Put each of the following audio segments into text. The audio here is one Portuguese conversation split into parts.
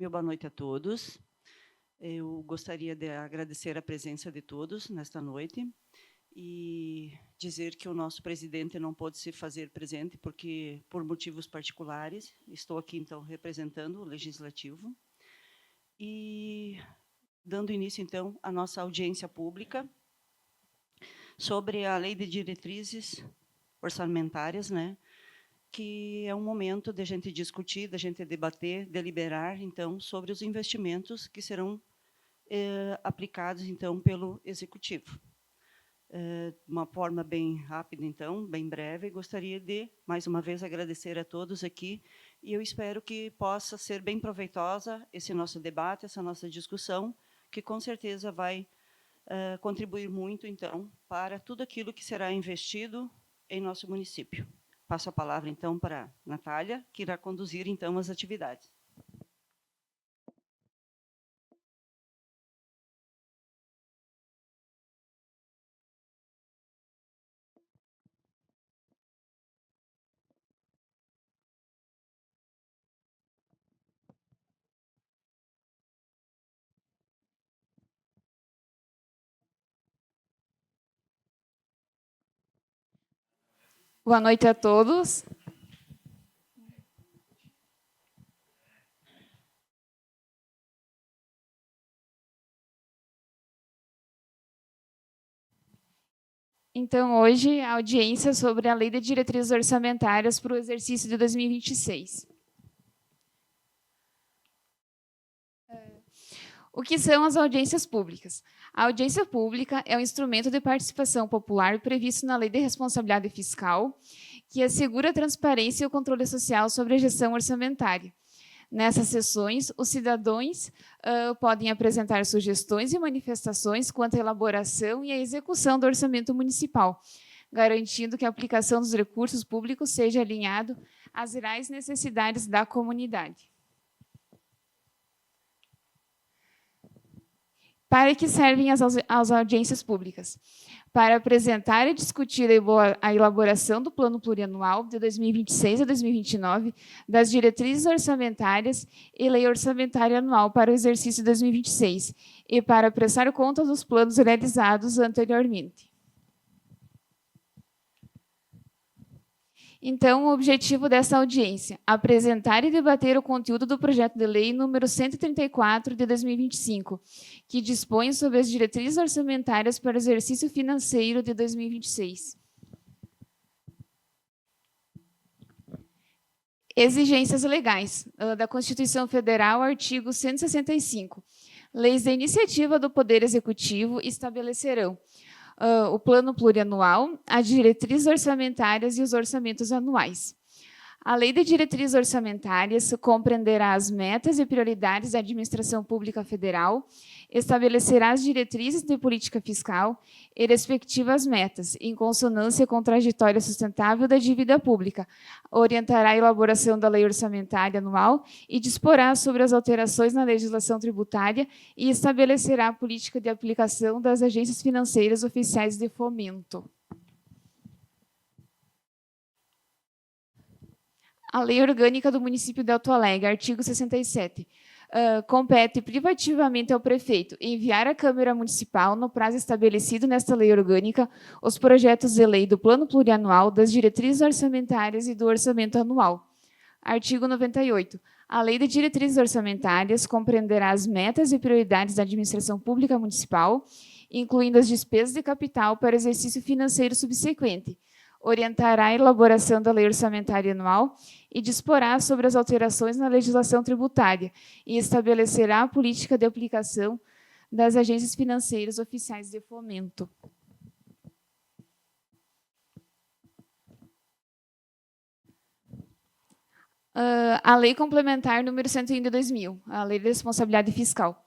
Meu boa noite a todos. Eu gostaria de agradecer a presença de todos nesta noite e dizer que o nosso presidente não pôde se fazer presente porque, por motivos particulares, estou aqui, então, representando o Legislativo e dando início, então, à nossa audiência pública sobre a Lei de Diretrizes Orçamentárias, né, que é um momento de a gente discutir, de a gente debater, deliberar, então, sobre os investimentos que serão aplicados, então, pelo Executivo. De uma forma bem rápida, então, bem breve, gostaria de, mais uma vez, agradecer a todos aqui, e eu espero que possa ser bem proveitosa esse nosso debate, essa nossa discussão, que, com certeza, vai contribuir muito, então, para tudo aquilo que será investido em nosso município. Passo a palavra, então, para a Natália, que irá conduzir, então, as atividades. Boa noite a todos. Então, hoje, a audiência sobre a Lei de Diretrizes Orçamentárias para o exercício de 2026. O que são as audiências públicas? A audiência pública é um instrumento de participação popular previsto na Lei de Responsabilidade Fiscal, que assegura a transparência e o controle social sobre a gestão orçamentária. Nessas sessões, os cidadãos podem apresentar sugestões e manifestações quanto à elaboração e à execução do orçamento municipal, garantindo que a aplicação dos recursos públicos seja alinhado às reais necessidades da comunidade. Para que servem as audiências públicas? Para apresentar e discutir a elaboração do Plano Plurianual de 2026 a 2029, das diretrizes orçamentárias e Lei Orçamentária Anual para o exercício 2026, e para prestar contas dos planos realizados anteriormente. Então, o objetivo dessa audiência: apresentar e debater o conteúdo do projeto de lei número 134 de 2025, que dispõe sobre as diretrizes orçamentárias para o exercício financeiro de 2026. Exigências legais da Constituição Federal, artigo 165. Leis da iniciativa do Poder Executivo estabelecerão o plano plurianual, as diretrizes orçamentárias e os orçamentos anuais. A Lei de Diretrizes Orçamentárias compreenderá as metas e prioridades da administração pública federal, estabelecerá as diretrizes de política fiscal e respectivas metas, em consonância com a trajetória sustentável da dívida pública, orientará a elaboração da Lei Orçamentária Anual e disporá sobre as alterações na legislação tributária e estabelecerá a política de aplicação das agências financeiras oficiais de fomento. A Lei Orgânica do Município de Alto Alegre, artigo 67. Compete privativamente ao prefeito enviar à Câmara Municipal, no prazo estabelecido nesta lei orgânica, os projetos de lei do Plano Plurianual, das diretrizes orçamentárias e do orçamento anual. Artigo 98. A Lei de Diretrizes Orçamentárias compreenderá as metas e prioridades da administração pública municipal, incluindo as despesas de capital para exercício financeiro subsequente, orientará a elaboração da Lei Orçamentária Anual e disporá sobre as alterações na legislação tributária e estabelecerá a política de aplicação das agências financeiras oficiais de fomento. A Lei Complementar número 101 de 2000, a Lei de Responsabilidade Fiscal.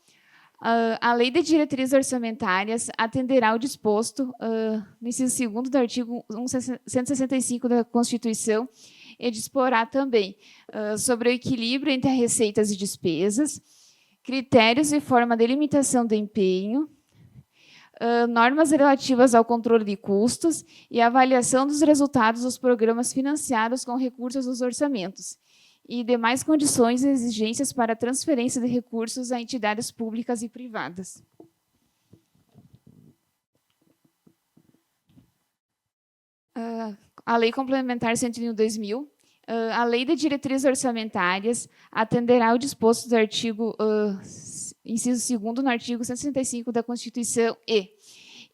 A Lei de Diretrizes Orçamentárias atenderá ao disposto no inciso 2º do artigo 165 da Constituição e disporá também sobre o equilíbrio entre as receitas e despesas, critérios e forma de limitação do empenho, normas relativas ao controle de custos e avaliação dos resultados dos programas financiados com recursos dos orçamentos, e demais condições e exigências para transferência de recursos a entidades públicas e privadas. A Lei Complementar 101/2000, a Lei de Diretrizes Orçamentárias atenderá ao disposto do artigo, inciso 2º, no artigo 165 da Constituição e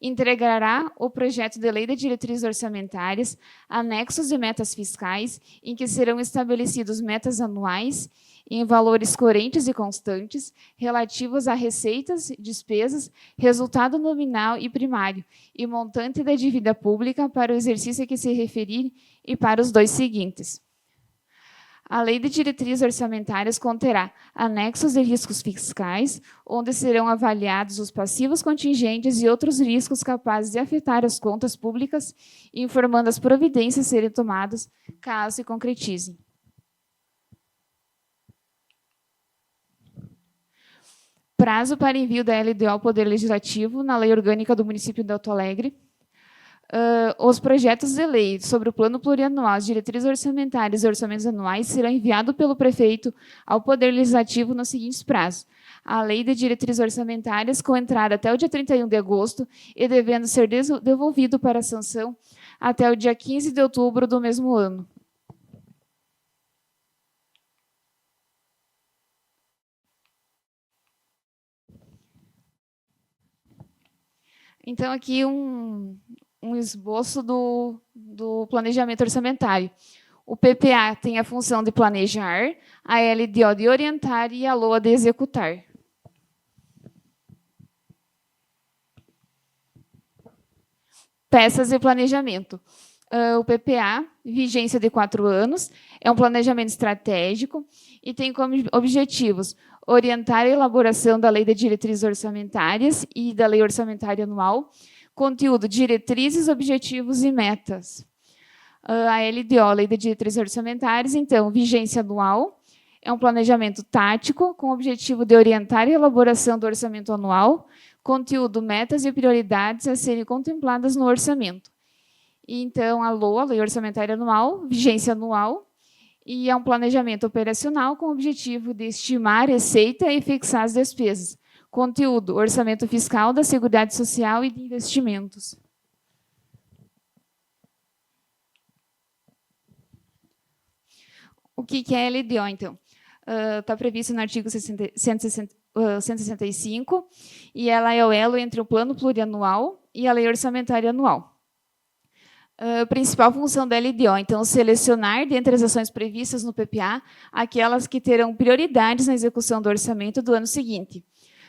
integrará o projeto de Lei de Diretrizes Orçamentárias, anexos de metas fiscais, em que serão estabelecidos metas anuais em valores correntes e constantes, relativos a receitas, despesas, resultado nominal e primário, e montante da dívida pública para o exercício a que se referir e para os dois seguintes. A Lei de Diretrizes Orçamentárias conterá anexos de riscos fiscais, onde serão avaliados os passivos contingentes e outros riscos capazes de afetar as contas públicas, informando as providências a serem tomadas, caso se concretizem. Prazo para envio da LDO ao Poder Legislativo na Lei Orgânica do Município de Alto Alegre. Os projetos de lei sobre o Plano Plurianual, as diretrizes orçamentárias e orçamentos anuais serão enviados pelo prefeito ao Poder Legislativo nos seguintes prazos. A Lei de Diretrizes Orçamentárias, com entrada até o dia 31 de agosto e devendo ser devolvido para sanção até o dia 15 de outubro do mesmo ano. Então, aqui um esboço do planejamento orçamentário. O PPA tem a função de planejar, a LDO de orientar e a LOA de executar. Peças de planejamento. O PPA, vigência de 4 anos, é um planejamento estratégico e tem como objetivos orientar a elaboração da Lei de Diretrizes Orçamentárias e da Lei Orçamentária Anual, conteúdo, diretrizes, objetivos e metas. A LDO, Lei de Diretrizes Orçamentárias, então, vigência anual, é um planejamento tático com o objetivo de orientar a elaboração do orçamento anual, conteúdo, metas e prioridades a serem contempladas no orçamento. E, então, a LOA, Lei Orçamentária Anual, vigência anual, e é um planejamento operacional com o objetivo de estimar a receita e fixar as despesas. Conteúdo, orçamento fiscal da Seguridade Social e de investimentos. O que é LDO, então? Está previsto no artigo 165, e ela é o elo entre o Plano Plurianual e a Lei Orçamentária Anual. Principal função da LDO, então, selecionar, dentre as ações previstas no PPA, aquelas que terão prioridades na execução do orçamento do ano seguinte.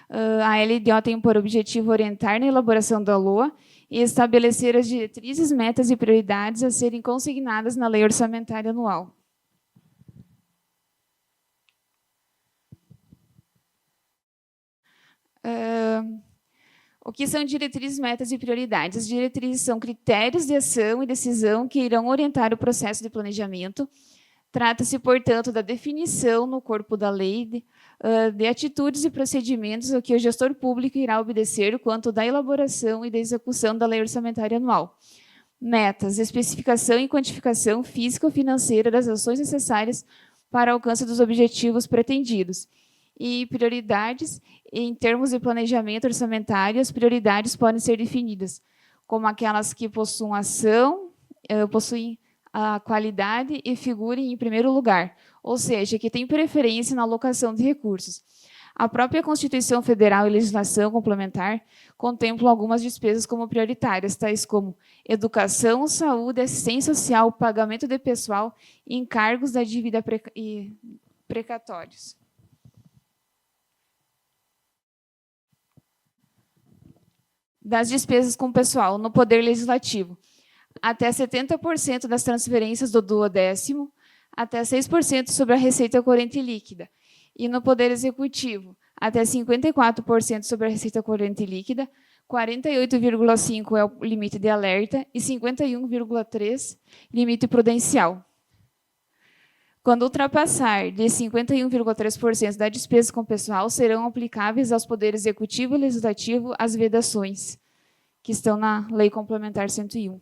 A LDO tem por objetivo orientar na elaboração da LOA e estabelecer as diretrizes, metas e prioridades a serem consignadas na Lei Orçamentária Anual. O que são diretrizes, metas e prioridades? As diretrizes são critérios de ação e decisão que irão orientar o processo de planejamento. Trata-se, portanto, da definição no corpo da lei de atitudes e procedimentos a que o gestor público irá obedecer quanto da elaboração e da execução da Lei Orçamentária Anual. Metas, especificação e quantificação física ou financeira das ações necessárias para o alcance dos objetivos pretendidos. E prioridades, em termos de planejamento orçamentário, as prioridades podem ser definidas como aquelas que possuem ação, possuem a qualidade e figurem em primeiro lugar, ou seja, que têm preferência na alocação de recursos. A própria Constituição Federal e legislação complementar contemplam algumas despesas como prioritárias, tais como educação, saúde, assistência social, pagamento de pessoal e encargos da dívida e precatórios. Das despesas com pessoal no Poder Legislativo, até 70% das transferências do duodécimo, até 6% sobre a receita corrente líquida. E no Poder Executivo, até 54% sobre a receita corrente líquida, 48,5% é o limite de alerta e 51,3% limite prudencial. Quando ultrapassar de 51,3% da despesa com pessoal, serão aplicáveis aos Poderes Executivo e Legislativo as vedações, que estão na Lei Complementar 101.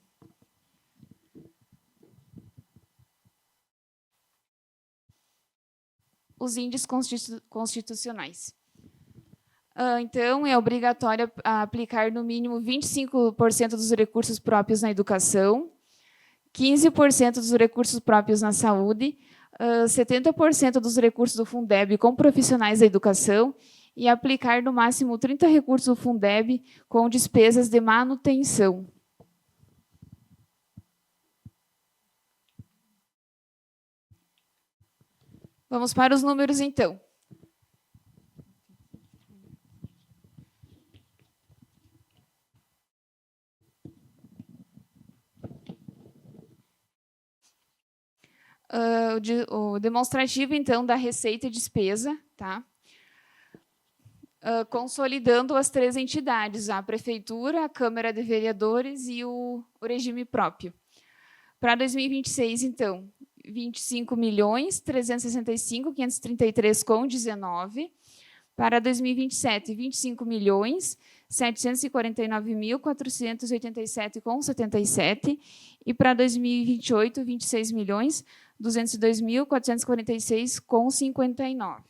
os índices constitucionais. Então, é obrigatório aplicar no mínimo 25% dos recursos próprios na educação, 15% dos recursos próprios na saúde, 70% dos recursos do Fundeb com profissionais da educação e aplicar no máximo 30 recursos do Fundeb com despesas de manutenção. Vamos para os números, então. O demonstrativo, então, da receita e despesa, tá? Consolidando as 3 entidades, a Prefeitura, a Câmara de Vereadores e o regime próprio. Para 2026, então, 25.365.533,19. Para 2027, 25.749.487,77. E para 2028, 26.202.446,59.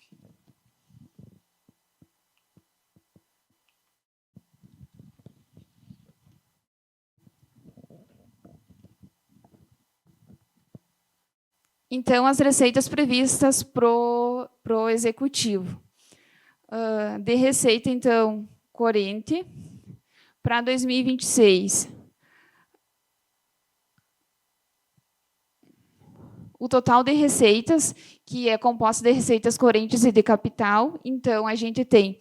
Então, as receitas previstas pro Executivo. De receita, então, corrente, para 2026. O total de receitas, que é composto de receitas correntes e de capital, então, a gente tem,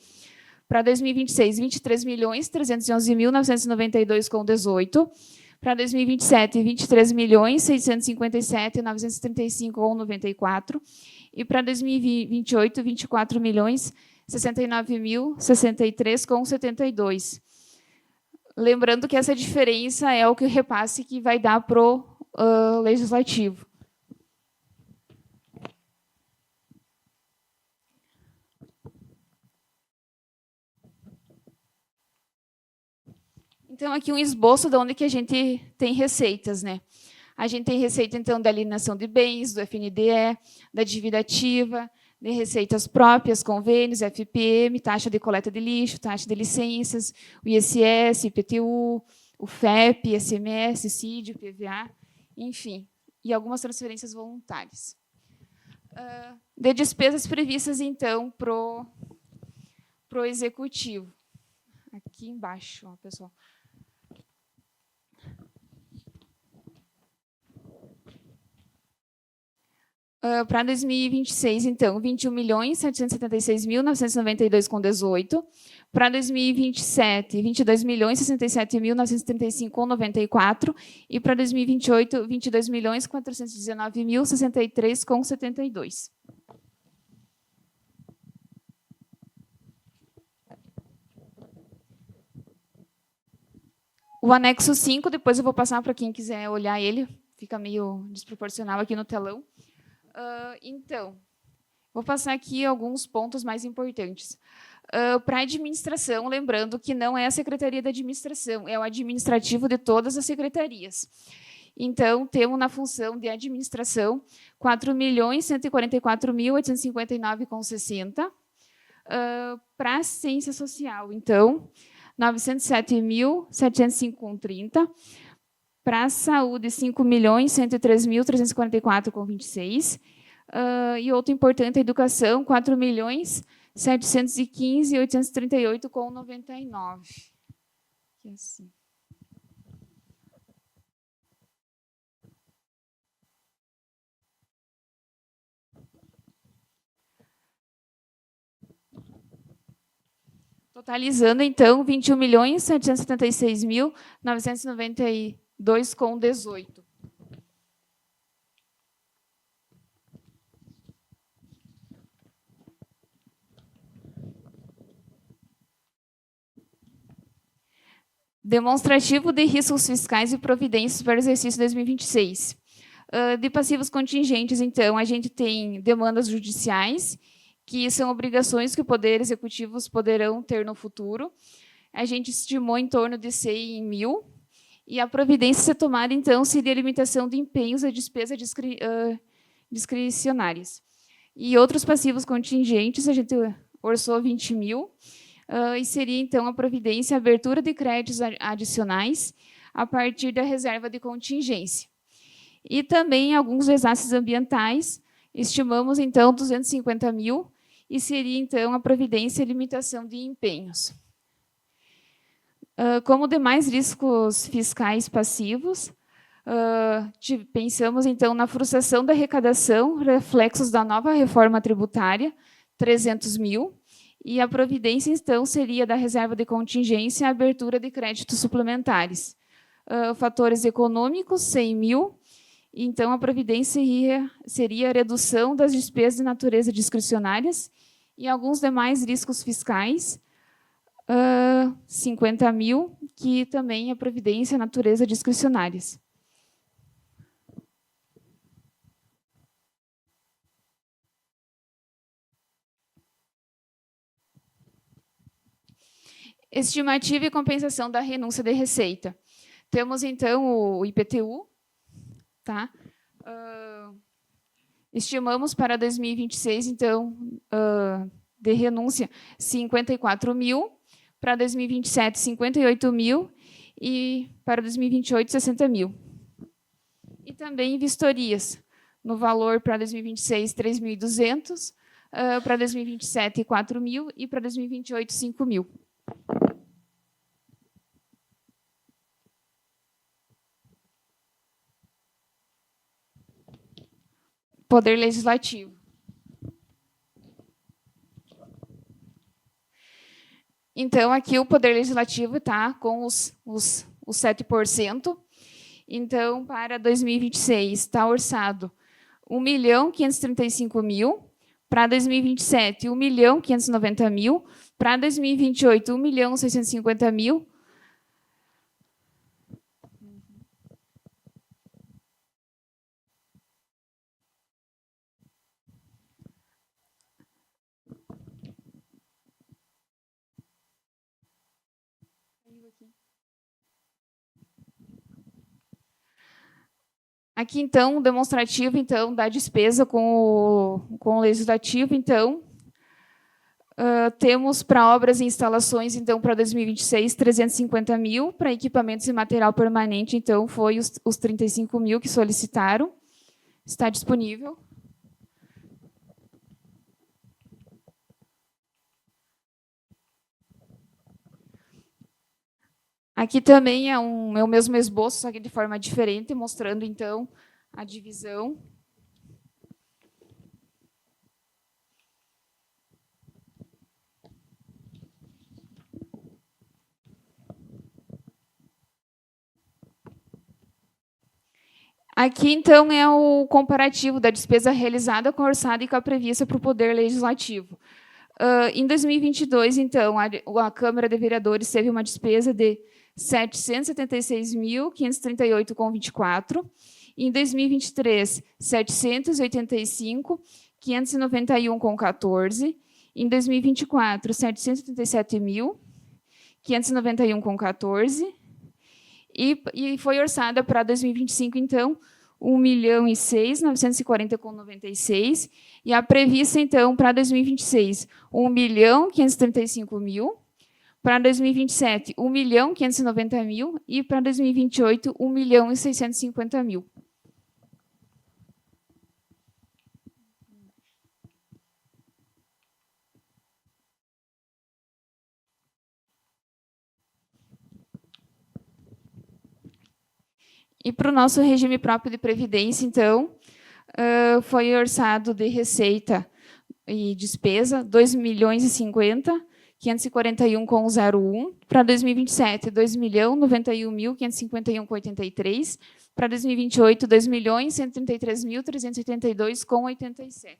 para 2026, 23.311.992,18. Para 2027, 23.657.935,94. E para 2028, 24.069.063,72. Lembrando que essa diferença é o que o repasse que vai dar para o Legislativo. Então, aqui um esboço de onde que a gente tem receitas, né? A gente tem receita, então, da alienação de bens, do FNDE, da dívida ativa, de receitas próprias, convênios, FPM, taxa de coleta de lixo, taxa de licenças, o ISS, IPTU, o FEP, ICMS, CID, PVA, enfim, e algumas transferências voluntárias. De despesas previstas, então, pro Executivo. Aqui embaixo, ó, pessoal. Para 2026, então, 21.776.992,18. Para 2027, 22.067.935,94. E para 2028, 22.419.063,72. O anexo 5, depois eu vou passar para quem quiser olhar ele, fica meio desproporcional aqui no telão. Então, vou passar aqui alguns pontos mais importantes. Para a administração, lembrando que não é a Secretaria da Administração, é o administrativo de todas as secretarias. Então, temos na função de administração 4.144.859,60. Para a ciência social, então, 907.705,30. Para a saúde, 5.103.344,26. E outro importante, a educação, 4.715.838,99. Assim. Totalizando, então, 21.776.992,18. Demonstrativo de riscos fiscais e providências para o exercício 2026. De passivos contingentes, então, a gente tem demandas judiciais, que são obrigações que o Poder Executivo poderão ter no futuro. A gente estimou em torno de 100.000, e a providência a ser tomada, então, seria a limitação de empenhos a despesas discricionárias. E outros passivos contingentes, a gente orçou 20 mil, e seria, então, a providência, a abertura de créditos adicionais a partir da reserva de contingência. E também alguns desastres ambientais, estimamos, então, 250 mil, e seria, então, a providência e limitação de empenhos. Como demais riscos fiscais passivos, pensamos, então, na frustração da arrecadação, reflexos da nova reforma tributária, 300 mil, e a providência, então, seria da reserva de contingência a abertura de créditos suplementares. Fatores econômicos, 100 mil, então, a providência seria a redução das despesas de natureza discricionárias e alguns demais riscos fiscais, 50 mil, que também é providência natureza discricionárias. Estimativa e compensação da renúncia de receita. Temos, então, o IPTU. Tá? Estimamos para 2026, então, de renúncia, 54 mil, para 2027, 58 mil, e para 2028, 60 mil. E também vistorias, no valor para 2026, 3.200, para 2027, 4 mil, e para 2028, 5 mil. Poder Legislativo. Então, aqui o Poder Legislativo está com os 7%. Então, para 2026, está orçado 1.535.000. Para 2027, 1.590.000. Para 2028, 1.650.000. Aqui, então, o demonstrativo, então, da despesa com o legislativo. Então, temos para obras e instalações, então, para 2026, 350 mil, para equipamentos e material permanente, então, foi os 35 mil que solicitaram. Está disponível. Aqui também é o mesmo esboço, só que de forma diferente, mostrando, então, a divisão. Aqui, então, é o comparativo da despesa realizada com a orçada e com a prevista para o Poder Legislativo. Em 2022, então, a Câmara de Vereadores teve uma despesa de 776.538,24. Em 2023, 785.591,14. Em 2024, 787.591,14. E foi orçada para 2025, então, 1.006.940,96. E a prevista, então, para 2026, 1.535.000. Para 2027, 1.590.000. E para 2028, 1.650.000. E para o nosso regime próprio de previdência, então, foi orçado de receita e despesa 2.050.541,01. Para 2027, 2.091.551,83. Para 2028, 2.133.382,87.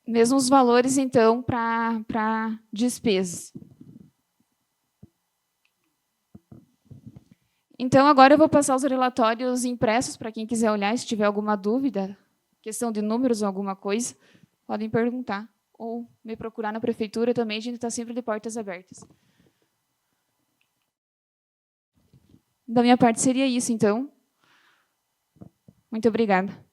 Mesmos valores, então, para despesas. Então, agora eu vou passar os relatórios impressos para quem quiser olhar, se tiver alguma dúvida, questão de números ou alguma coisa, podem perguntar. Ou me procurar na prefeitura também, a gente está sempre de portas abertas. Da minha parte, seria isso, então. Muito obrigada.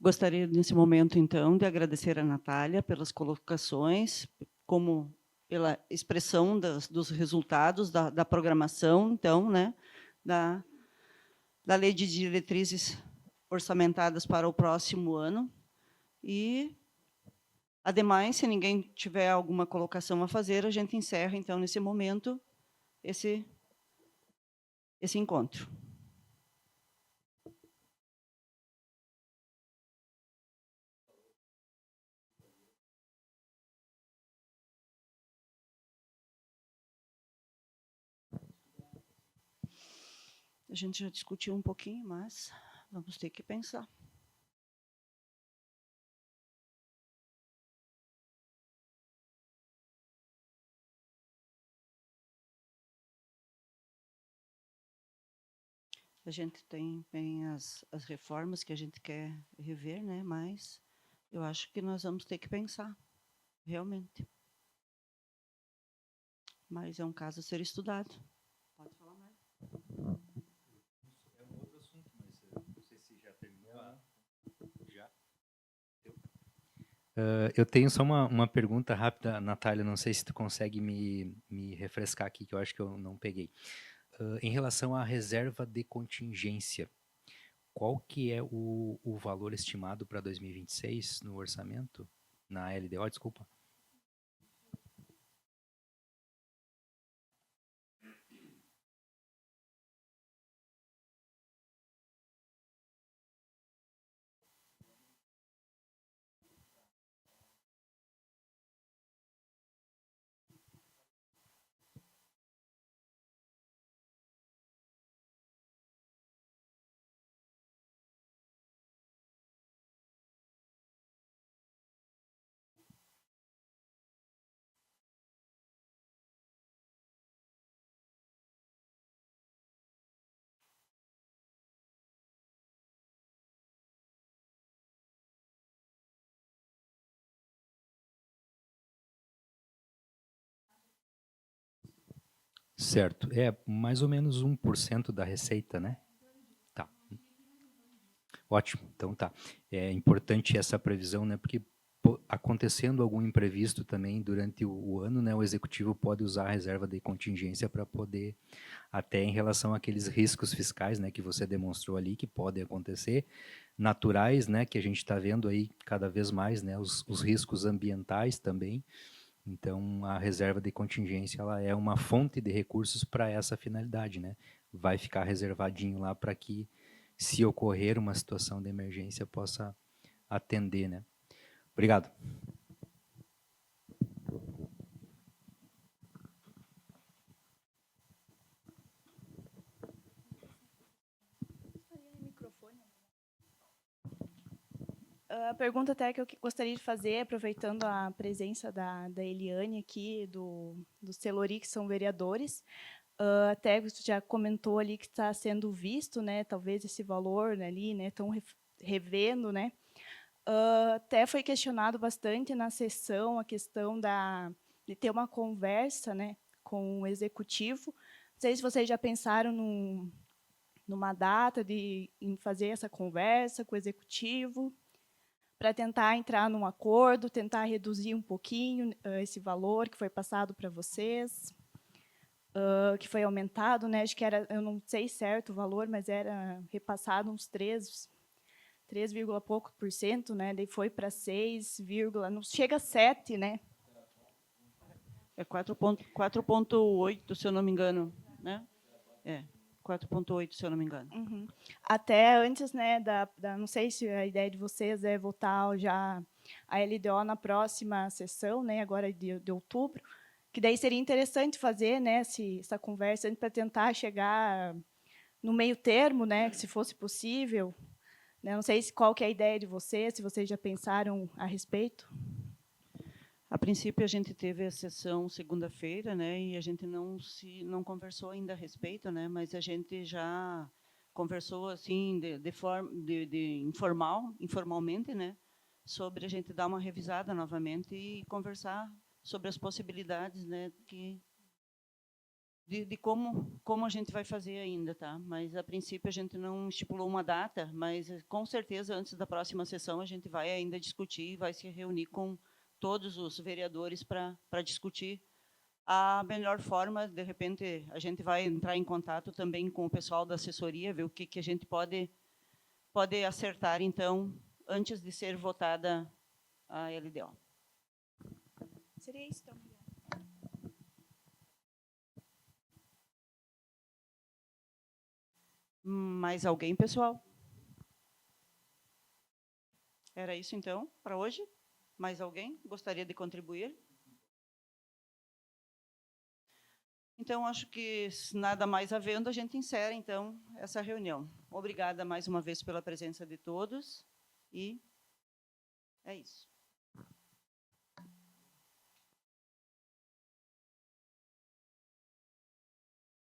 Gostaria, nesse momento, então, de agradecer a Natália pelas colocações, como pela expressão dos resultados da programação, então, né, da lei de diretrizes orçamentadas para o próximo ano. E, ademais, se ninguém tiver alguma colocação a fazer, a gente encerra, então, nesse momento, esse encontro. A gente já discutiu um pouquinho, mas vamos ter que pensar. A gente tem as reformas que a gente quer rever, né? Mas eu acho que nós vamos ter que pensar, realmente. Mas é um caso a ser estudado. Pode falar mais. É um outro assunto, mas não sei se já terminou. Já? Eu tenho só uma pergunta rápida, Natália, não sei se tu consegue me refrescar aqui, que eu acho que eu não peguei. Em relação à reserva de contingência, qual que é o valor estimado para 2026 no orçamento? Na LDO, desculpa. Certo. É mais ou menos 1% da receita, né? Tá. Ótimo. Então tá. É importante essa previsão, né? Porque acontecendo algum imprevisto também durante o ano, né, o executivo pode usar a reserva de contingência para poder, até em relação àqueles riscos fiscais, né, que você demonstrou ali, que podem acontecer, naturais, né, que a gente está vendo aí cada vez mais, né, os riscos ambientais também. Então, a reserva de contingência ela é uma fonte de recursos para essa finalidade, né? Vai ficar reservadinho lá para que, se ocorrer uma situação de emergência, possa atender, né? Obrigado. A pergunta até que eu gostaria de fazer, aproveitando a presença da Eliane aqui, do Celori, que são vereadores, até você já comentou ali que está sendo visto, né, talvez esse valor, né, ali, né, estão revendo, né, até foi questionado bastante na sessão a questão de ter uma conversa, né, com o executivo. Não sei se vocês já pensaram numa data em fazer essa conversa com o executivo, para tentar entrar num acordo, tentar reduzir um pouquinho esse valor que foi passado para vocês, que foi aumentado, né? Acho que era, eu não sei certo o valor, mas era repassado uns 3 pouco por cento, né? Daí foi para 6, não chega a 7, né? É 4,8, se eu não me engano, né? É, 4,8, se eu não me engano. Uhum. Até antes, né, não sei se a ideia de vocês é votar já a LDO na próxima sessão, né, agora de outubro, que daí seria interessante fazer, né, essa conversa para tentar chegar no meio termo, né, que se fosse possível, né? Não sei qual que é a ideia de vocês, se vocês já pensaram a respeito. A princípio, a gente teve a sessão segunda-feira, né, e a gente não conversou ainda a respeito, né, mas a gente já conversou assim informalmente, né, sobre a gente dar uma revisada novamente e conversar sobre as possibilidades, né, de como a gente vai fazer ainda, tá? Mas a princípio a gente não estipulou uma data, mas com certeza antes da próxima sessão a gente vai ainda discutir, vai se reunir com todos os vereadores para discutir a melhor forma. De repente, a gente vai entrar em contato também com o pessoal da assessoria, ver o que a gente pode acertar, então, antes de ser votada a LDO. Seria isso, então. Mais alguém, pessoal? Era isso, então, para hoje? Mais alguém gostaria de contribuir? Então, acho que, se nada mais havendo, a gente encerra, então, essa reunião. Obrigada mais uma vez pela presença de todos e é isso.